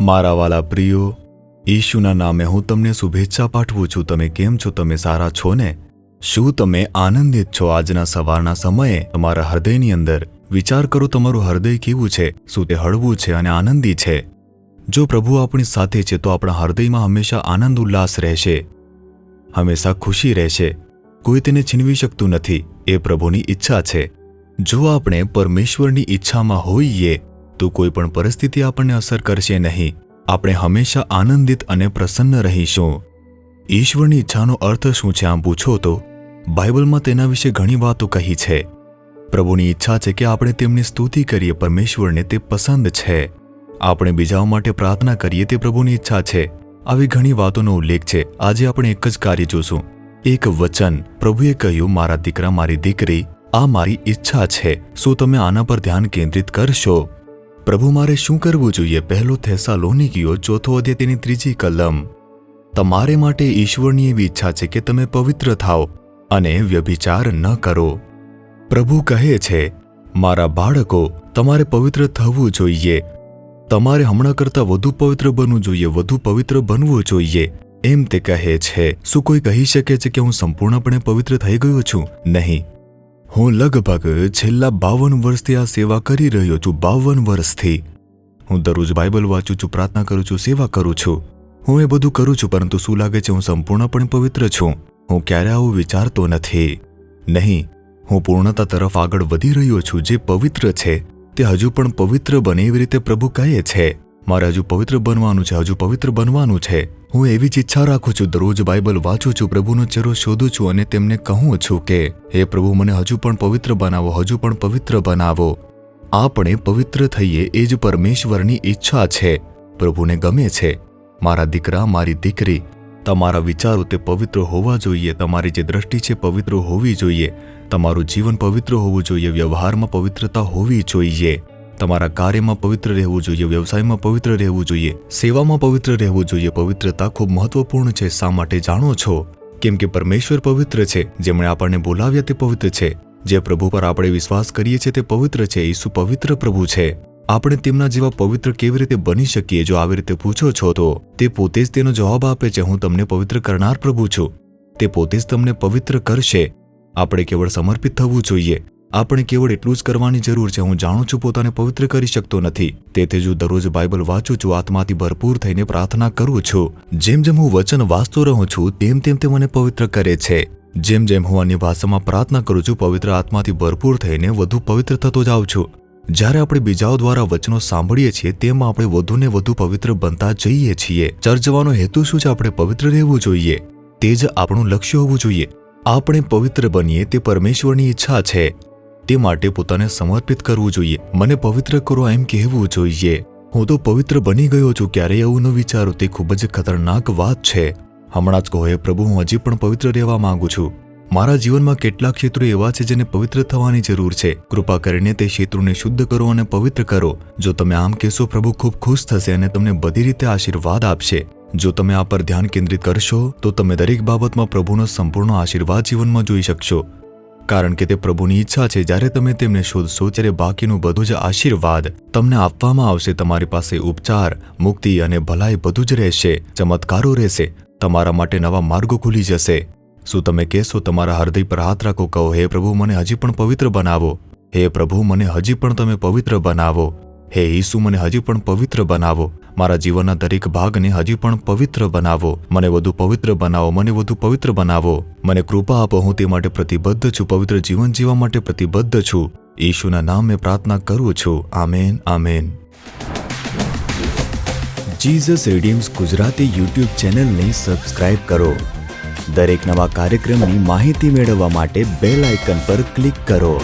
મારા વાલા પ્રિયો, ઈશુના નામે હું તમને શુભેચ્છા પાઠવું છું. તમે કેમ છો? તમે સારા છો ને? શું તમે આનંદિત છો? આજના સવારના સમયે તમારા હૃદયની અંદર વિચાર કરો, તમારું હૃદય કેવું છે? શું તે હળવું છે અને આનંદી છે? જો પ્રભુ આપણી સાથે છે તો આપણા હૃદયમાં હંમેશા આનંદ ઉલ્લાસ રહેશે, હંમેશા ખુશી રહેશે. કોઈ તેને છીનવી શકતું નથી. એ પ્રભુની ઈચ્છા છે. જો આપણે પરમેશ્વરની ઈચ્છામાં હોઈએ તો કોઈ પણ પરિસ્થિતિ આપણને અસર કરશે નહીં. આપણે હંમેશા આનંદિત અને પ્રસન્ન રહીશું. ઈશ્વરની ઈચ્છાનો અર્થ શું છે આમ પૂછો તો બાઇબલમાં તેના વિશે ઘણી વાતો કહી છે. પ્રભુની ઈચ્છા છે કે આપણે તેમની સ્તુતિ કરીએ. પરમેશ્વરને તે પસંદ છે. આપણે બીજાઓ માટે પ્રાર્થના કરીએ, તે પ્રભુની ઈચ્છા છે. આવી ઘણી વાતોનો ઉલ્લેખ છે. આજે આપણે એક જ કાર્ય જોશું, એક વચન. પ્રભુએ કહ્યું, મારા દીકરા, મારી દીકરી, આ મારી ઈચ્છા છે. શું તમે આના પર ધ્યાન કેન્દ્રિત કરશો? પ્રભુ મારે શું કરવું જોઈએ? 1 થેસાલોનિકીઓ 4 અધ્યાય તેની 3જી કલમ. તમારે માટે ઈશ્વરની એવી ઈચ્છા છે કે તમે પવિત્ર થાઓ અને વ્યભિચાર ન કરો. પ્રભુ કહે છે, મારા બાળકો, તમારે પવિત્ર થવું જોઈએ. તમારે હમણાં કરતાં વધુ પવિત્ર બનવું જોઈએ, વધુ પવિત્ર બનવું જોઈએ, એમ તે કહે છે. શું કોઈ કહી શકે છે કે હું સંપૂર્ણપણે પવિત્ર થઈ ગયો છું? નહીં. હું લગભગ છેલ્લા 52 વર્ષથી આ સેવા કરી રહ્યો છું. 52 વર્ષથી હું દરરોજ બાઇબલ વાંચું છું, પ્રાર્થના કરું છું, સેવા કરું છું. હું એ બધું કરું છું, પરંતુ શું લાગે છે હું સંપૂર્ણપણે પવિત્ર છું? હું ક્યારે આવું વિચારતો નથી. નહીં, હું પૂર્ણતા તરફ આગળ વધી રહ્યો છું. જે પવિત્ર છે તે હજુ પણ પવિત્ર બને એવી રીતે પ્રભુ કહે છે. મારે હજુ પવિત્ર બનવાનું છે, હજુ પવિત્ર બનવાનું છે. હું એવી જ ઈચ્છા રાખું છું. દરરોજ બાઇબલ વાંચું છું, પ્રભુનો ચહેરો શોધું છું અને તેમને કહું છું કે હે પ્રભુ, મને હજુ પણ પવિત્ર બનાવો, હજુ પણ પવિત્ર બનાવો. આપણે પવિત્ર થઈએ એ જ પરમેશ્વરની ઈચ્છા છે. પ્રભુને ગમે છે. મારા દીકરા, મારી દીકરી, તમારા વિચારો તે પવિત્ર હોવા જોઈએ. તમારી જે દ્રષ્ટિ છે પવિત્ર હોવી જોઈએ. તમારું જીવન પવિત્ર હોવું જોઈએ. વ્યવહારમાં પવિત્રતા હોવી જોઈએ. તમારા કાર્યમાં પવિત્ર રહેવું જોઈએ. વ્યવસાયમાં પવિત્ર રહેવું જોઈએ. સેવામાં પવિત્ર રહેવું જોઈએ. પવિત્રતા ખૂબ મહત્વપૂર્ણ છે. શા માટે જાણો છો? કેમ કે પરમેશ્વર પવિત્ર છે. જેમણે આપણને બોલાવ્યા તે પવિત્ર છે. જે પ્રભુ પર આપણે વિશ્વાસ કરીએ છીએ તે પવિત્ર છે. ઈસુ પવિત્ર પ્રભુ છે. આપણે તેમના જેવા પવિત્ર કેવી રીતે બની શકીએ? જો આવી રીતે પૂછો છો તો તે પોતે જ તેનો જવાબ આપે છે. હું તમને પવિત્ર કરનાર પ્રભુ છું. તે પોતે જ તમને પવિત્ર કરશે. આપણે કેવળ સમર્પિત થવું જોઈએ. આપણે કેવળ એટલું જ કરવાની જરૂર છે. હું જાણું છું પોતાને પવિત્ર કરી શકતો નથી. તેથી જ હું દરરોજ બાઇબલ વાંચું છું, આત્માથી ભરપૂર થઈને પ્રાર્થના કરું છું. જેમ જેમ હું વચન વાંચતો રહું છું તેમ તેમ તે મને પવિત્ર કરે છે. જેમ જેમ હું અન્ય ભાષામાં પ્રાર્થના કરું છું, પવિત્ર આત્માથી ભરપૂર થઈને વધુ પવિત્ર થતો જાઉં છું. જ્યારે આપણે બીજાઓ દ્વારા વચનો સાંભળીએ છીએ તેમાં આપણે વધુ ને વધુ પવિત્ર બનતા જઈએ છીએ. ચર્ચ જવાનો હેતુ શું છે? આપણે પવિત્ર રહેવું જોઈએ. તે જ આપણું લક્ષ્ય હોવું જોઈએ. આપણે પવિત્ર બનીએ તે પરમેશ્વરની ઈચ્છા છે. તે માટે પોતાને સમર્પિત કરવું જોઈએ. મને પવિત્ર કરો એમ કહેવું જોઈએ. હું તો પવિત્ર બની ગયો છું. ક્યારેય એવું ન વિચારો. તે ખૂબ જ ખતરનાક વાત છે. હમણાં જ કહો, હે પ્રભુ, હું હજી પણ પવિત્ર રહેવા માંગુ છું. મારા જીવનમાં કેટલાક ક્ષેત્રો એવા છે જેને પવિત્ર થવાની જરૂર છે. કૃપા કરીને તે ક્ષેત્રોને શુદ્ધ કરો અને પવિત્ર કરો. જો તમે આમ કહેશો, પ્રભુ ખૂબ ખુશ થશે અને તમને બધી રીતે આશીર્વાદ આપશે. જો તમે આ પર ધ્યાન કેન્દ્રિત કરશો તો તમે દરેક બાબતમાં પ્રભુનો સંપૂર્ણ આશીર્વાદ જીવનમાં જોઈ શકશો. કારણ કે તે પ્રભુની ઈચ્છા છે. જ્યારે તમે તેમને શોધશો ત્યારે બાકીનું બધું જ આશીર્વાદ તમને આપવામાં આવશે. તમારી પાસે ઉપચાર, મુક્તિ અને ભલાઈ બધું જ રહેશે. ચમત્કારો રહેશે. તમારા માટે નવા માર્ગો ખુલી જશે. શું તમે કહેશો? તમારા હૃદય પર હાથ રાખો, કહો, હે પ્રભુ, મને હજી પણ પવિત્ર બનાવો. હે પ્રભુ, મને હજી પણ તમે પવિત્ર બનાવો. હે ઈસુ, મને હજી પણ પવિત્ર બનાવો. મારા જીવનના દરેક ભાગને હજી પણ પવિત્ર બનાવો. મને વધુ પવિત્ર બનાવો. મને વધુ પવિત્ર બનાવો. મને કૃપા આપો. હું તે માટે પ્રતિબદ્ધ છું. પવિત્ર જીવન જીવવા માટે પ્રતિબદ્ધ છું. ઈશુના નામે પ્રાર્થના કરું છું. Amen, amen. Jesus redeems Gujarati YouTube ચેનલને સબસ્ક્રાઇબ કરો. દરેક નવા કાર્યક્રમની માહિતી મેળવવા માટે બેલ આઇકન પર ક્લિક કરો.